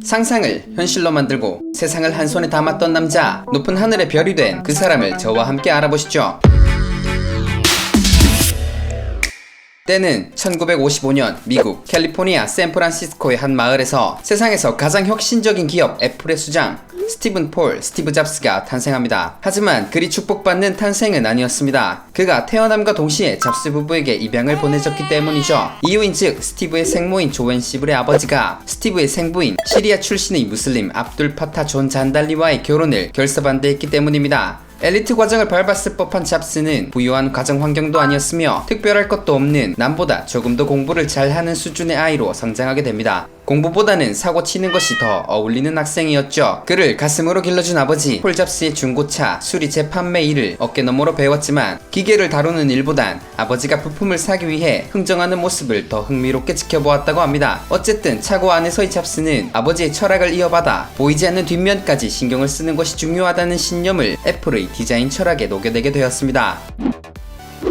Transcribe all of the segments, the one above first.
상상을 현실로 만들고 세상을 한 손에 담았던 남자, 높은 하늘의 별이 된 그 사람을 저와 함께 알아보시죠. 때는 1955년 미국 캘리포니아 샌프란시스코의 한 마을에서 세상에서 가장 혁신적인 기업 애플의 수장 스티브 잡스가 탄생합니다. 하지만 그리 축복받는 탄생은 아니었습니다. 그가 태어남과 동시에 잡스 부부에게 입양을 보내줬기 때문이죠. 이유인즉 스티브의 생모인 조앤 시블의 아버지가 스티브의 생부인 시리아 출신의 무슬림 압둘 파타 존 잔달리와의 결혼을 결사반대했기 때문입니다. 엘리트 과정을 밟았을 법한 잡스는 부유한 가정 환경도 아니었으며 특별할 것도 없는 남보다 조금 더 공부를 잘하는 수준의 아이로 성장하게 됩니다. 공부보다는 사고 치는 것이 더 어울리는 학생이었죠. 그를 가슴으로 길러준 아버지 폴 잡스의 중고차 수리 재판매 일을 어깨너머로 배웠지만 기계를 다루는 일보단 아버지가 부품을 사기 위해 흥정하는 모습을 더 흥미롭게 지켜보았다고 합니다. 어쨌든 차고 안에서의 잡스는 아버지의 철학을 이어받아 보이지 않는 뒷면까지 신경을 쓰는 것이 중요하다는 신념을 애플의 디자인 철학에 녹여내게 되었습니다.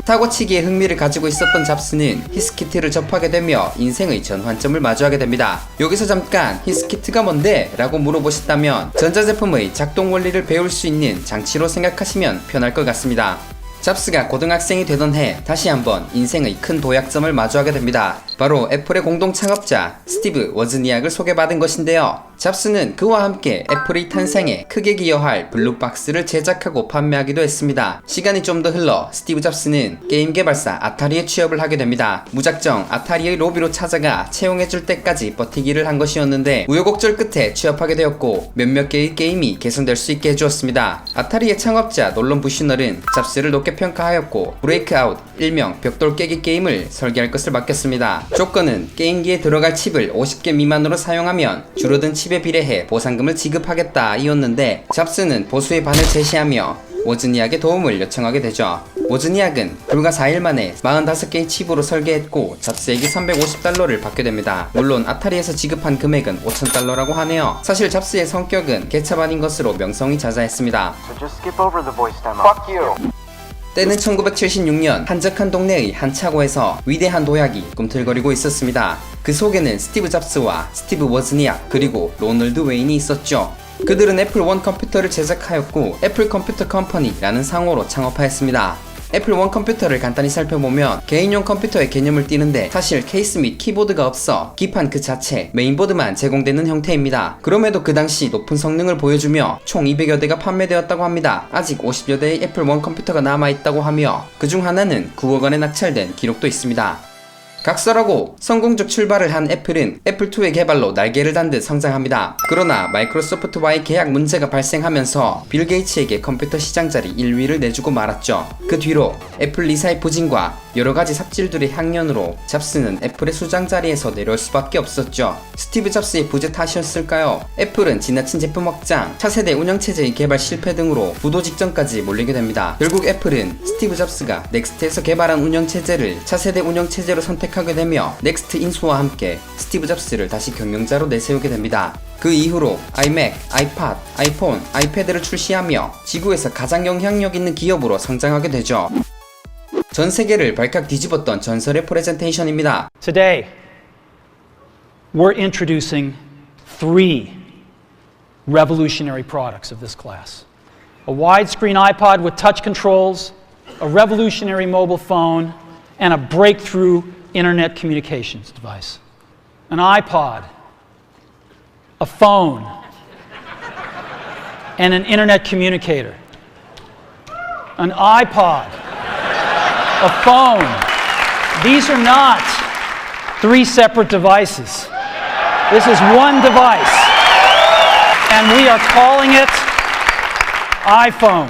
사고치기에 흥미를 가지고 있었던 잡스는 히스키트를 접하게 되며 인생의 전환점을 마주하게 됩니다. 여기서 잠깐 히스키트가 뭔데? 라고 물어보셨다면 전자제품의 작동 원리를 배울 수 있는 장치로 생각하시면 편할 것 같습니다. 잡스가 고등학생이 되던 해 다시 한번 인생의 큰 도약점을 마주하게 됩니다. 바로 애플의 공동 창업자 스티브 워즈니악을 소개받은 것인데요. 잡스는 그와 함께 애플의 탄생에 크게 기여할 블루박스를 제작하고 판매하기도 했습니다. 시간이 좀 더 흘러 스티브 잡스는 게임 개발사 아타리에 취업을 하게 됩니다. 무작정 아타리의 로비로 찾아가 채용해줄 때까지 버티기를 한 것이었는데 우여곡절 끝에 취업하게 되었고 몇몇 개의 게임이 개선될 수 있게 해주었습니다. 아타리의 창업자 놀런 부슈널은 잡스를 높게 평가하였고 브레이크아웃, 일명 벽돌 깨기 게임을 설계할 것을 맡겼습니다. 조건은 게임기에 들어갈 칩을 50개 미만으로 사용하면 줄어든 칩에 비례해 보상금을 지급하겠다 이었는데 잡스는 보수의 반을 제시하며 워즈니악의 도움을 요청하게 되죠. 워즈니악은 불과 4일 만에 45개의 칩으로 설계했고 잡스에게 $350를 받게 됩니다. 물론 아타리에서 지급한 금액은 $5,000라고 하네요. 사실 잡스의 성격은 개차반인 것으로 명성이 자자했습니다. 때는 1976년 한적한 동네의 한 차고에서 위대한 도약이 꿈틀거리고 있었습니다. 그 속에는 스티브 잡스와 스티브 워즈니악 그리고 로널드 웨인이 있었죠. 그들은 애플 원 컴퓨터를 제작하였고 애플 컴퓨터 컴퍼니라는 상호로 창업하였습니다. 애플 원 컴퓨터를 간단히 살펴보면 개인용 컴퓨터의 개념을 띠는데 사실 케이스 및 키보드가 없어 기판 그 자체 메인보드만 제공되는 형태입니다. 그럼에도 그 당시 높은 성능을 보여주며 총 200여 대가 판매되었다고 합니다. 아직 50여 대의 애플 원 컴퓨터가 남아있다고 하며 그중 하나는 9억 원에 낙찰된 기록도 있습니다. 각설하고 성공적 출발을 한 애플은 애플2의 개발로 날개를 단 듯 성장합니다. 그러나 마이크로소프트와의 계약 문제가 발생하면서 빌 게이츠에게 컴퓨터 시장 자리 1위를 내주고 말았죠. 그 뒤로 애플 리사의 부진과 여러가지 삽질들의 향연으로 잡스는 애플의 수장 자리에서 내려올 수밖에 없었죠. 스티브 잡스의 부재 탓이었을까요? 애플은 지나친 제품 확장, 차세대 운영체제의 개발 실패 등으로 부도 직전까지 몰리게 됩니다. 결국 애플은 스티브 잡스가 넥스트에서 개발한 운영체제를 차세대 운영체제로 선택하게 되며 넥스트 인수와 함께 스티브 잡스를 다시 경영자로 내세우게 됩니다. 그 이후로 아이맥, 아이팟, 아이폰, 아이패드를 출시하며 지구에서 가장 영향력 있는 기업으로 성장하게 되죠. 전 세계를 발칵 뒤집었던 전설의 프레젠테이션입니다. Today, we're introducing 3 revolutionary products of this class. A widescreen iPod with touch controls, a revolutionary mobile phone, and a breakthrough internet communications device. An iPod, a phone, and an internet communicator. An iPod, a phone. These are not 3 separate devices. This is one device. And we are calling it iPhone.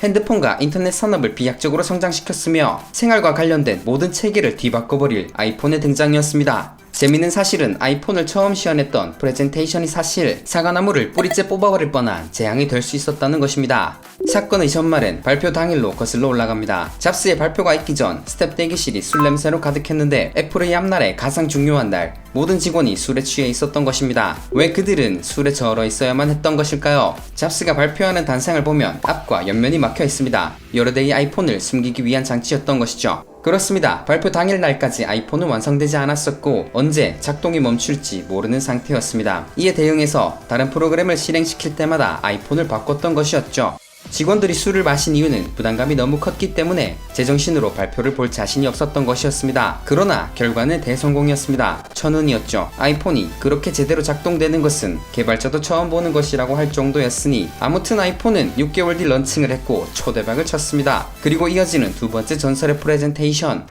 핸드폰과 인터넷 산업을 비약적으로 성장시켰으며 생활과 관련된 모든 체계를 뒤바꿔버릴 아이폰의 등장이었습니다. 재미있는 사실은 아이폰을 처음 시연했던 프레젠테이션이 사실 사과나무를 뿌리째 뽑아버릴 뻔한 재앙이 될 수 있었다는 것입니다. 사건의 전말은 발표 당일로 거슬러 올라갑니다. 잡스의 발표가 있기 전 스텝 대기실이 술 냄새로 가득했는데 애플의 앞날에 가장 중요한 날 모든 직원이 술에 취해 있었던 것입니다. 왜 그들은 술에 절어 있어야만 했던 것일까요? 잡스가 발표하는 단상을 보면 앞과 옆면이 막혀 있습니다. 여러 대의 아이폰을 숨기기 위한 장치였던 것이죠. 그렇습니다. 발표 당일 날까지 아이폰은 완성되지 않았었고 언제 작동이 멈출지 모르는 상태였습니다. 이에 대응해서 다른 프로그램을 실행시킬 때마다 아이폰을 바꿨던 것이었죠. 직원들이 술을 마신 이유는 부담감이 너무 컸기 때문에 제정신으로 발표를 볼 자신이 없었던 것이었습니다. 그러나 결과는 대성공이었습니다. 천운이었죠. 아이폰이 그렇게 제대로 작동되는 것은 개발자도 처음 보는 것이라고 할 정도였으니 아무튼 아이폰은 6개월 뒤 런칭을 했고 초대박을 쳤습니다. 그리고 이어지는 두 번째 전설의 프레젠테이션.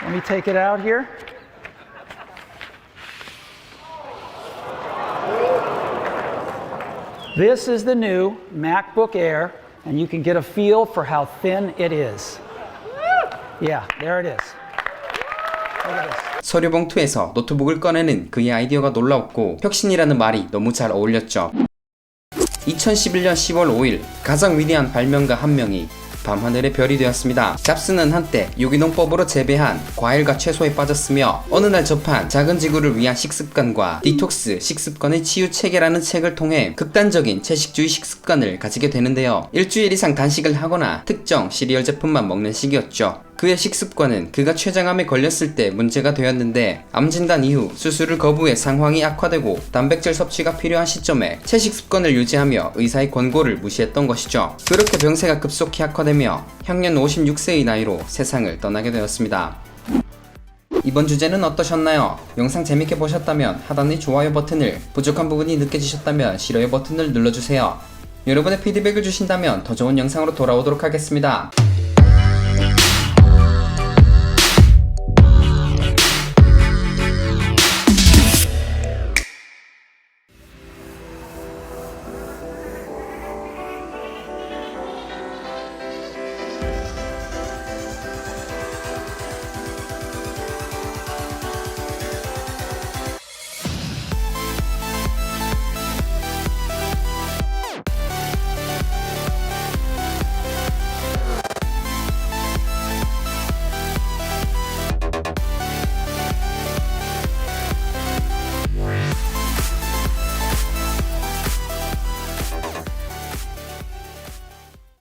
Let me take it out here. This is the new MacBook Air, and you can get a feel for how thin it is. Yeah, there it is. Look at this. 서류 봉투에서 노트북을 꺼내는 그의 아이디어가 놀라웠고 혁신이라는 말이 너무 잘 어울렸죠. 2011년 10월 5일 가장 위대한 발명가 한 명이 밤하늘의 별이 되었습니다. 잡스는 한때 유기농법으로 재배한 과일과 채소에 빠졌으며 어느 날 접한 작은 지구를 위한 식습관과 디톡스 식습관의 치유 체계라는 책을 통해 극단적인 채식주의 식습관을 가지게 되는데요. 일주일 이상 단식을 하거나 특정 시리얼 제품만 먹는 시기였죠. 그의 식습관은 그가 췌장암에 걸렸을 때 문제가 되었는데 암 진단 이후 수술을 거부해 상황이 악화되고 단백질 섭취가 필요한 시점에 채식 습관을 유지하며 의사의 권고를 무시했던 것이죠. 그렇게 병세가 급속히 악화되며 향년 56세의 나이로 세상을 떠나게 되었습니다. 이번 주제는 어떠셨나요? 영상 재밌게 보셨다면 하단의 좋아요 버튼을, 부족한 부분이 느껴지셨다면 싫어요 버튼을 눌러주세요. 여러분의 피드백을 주신다면 더 좋은 영상으로 돌아오도록 하겠습니다.